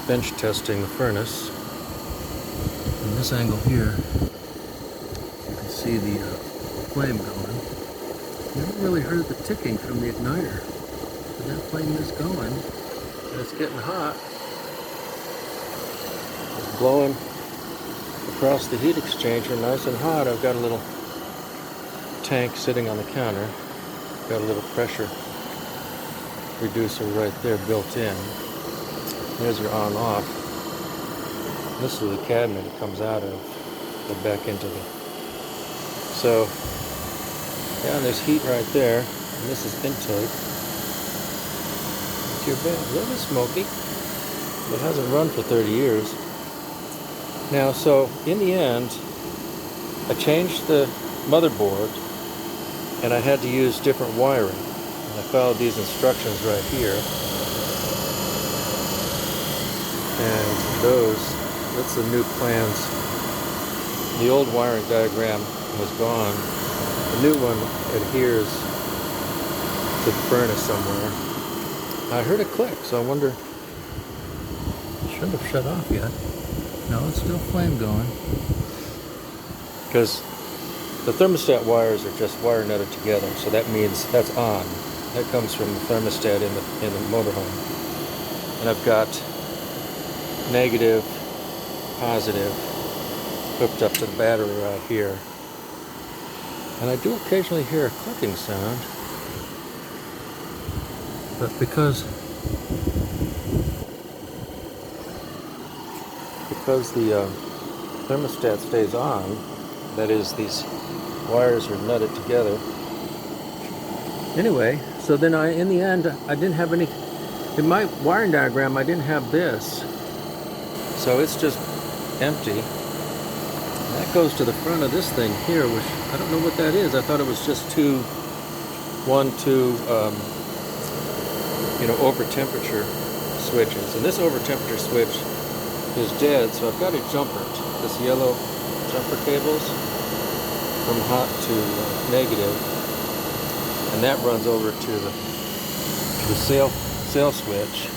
bench testing the furnace. From this angle here, you can see the flame going. Never really heard the ticking from the igniter, but that flame is going, and it's getting hot. It's blowing across the heat exchanger, nice and hot. I've got a little tank sitting on the counter. Got a little pressure reducer right there built in. There's your on-off. This is the cabinet it comes out of. Go back into the... So, yeah, there's heat right there. And this is intake. It's your bed. A little bit smoky. It hasn't run for 30 years. Now, so, in the end, I changed the motherboard, and I had to use different wiring. And I followed these instructions right here. And that's the new plans. The old wiring diagram was gone. The new one adheres to the furnace somewhere. I heard a click, so I wonder, it shouldn't have shut off yet. No, it's still flame going. Because the thermostat wires are just wire nutted together, so that means that's on. That comes from the thermostat in the motorhome. And I've got negative, positive hooked up to the battery right here. And I do occasionally hear a clicking sound, but because the thermostat stays on, that is, these wires are nutted together. Anyway, so then in the end, I didn't have any, in my wiring diagram, I didn't have this. So it's just empty. And that goes to the front of this thing here, which I don't know what that is. I thought it was just two over temperature switches. And this over temperature switch is dead, so I've got to jumper it. This yellow jumper cables from hot to negative, and that runs over to the sail switch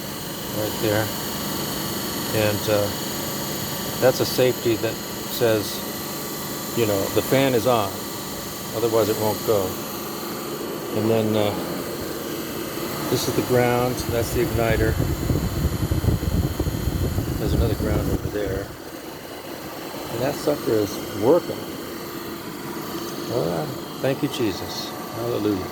right there. And that's a safety that says, the fan is on, otherwise it won't go. And then this is the ground, that's the igniter. There's another ground over there. And that sucker is working. Well, thank you, Jesus. Hallelujah.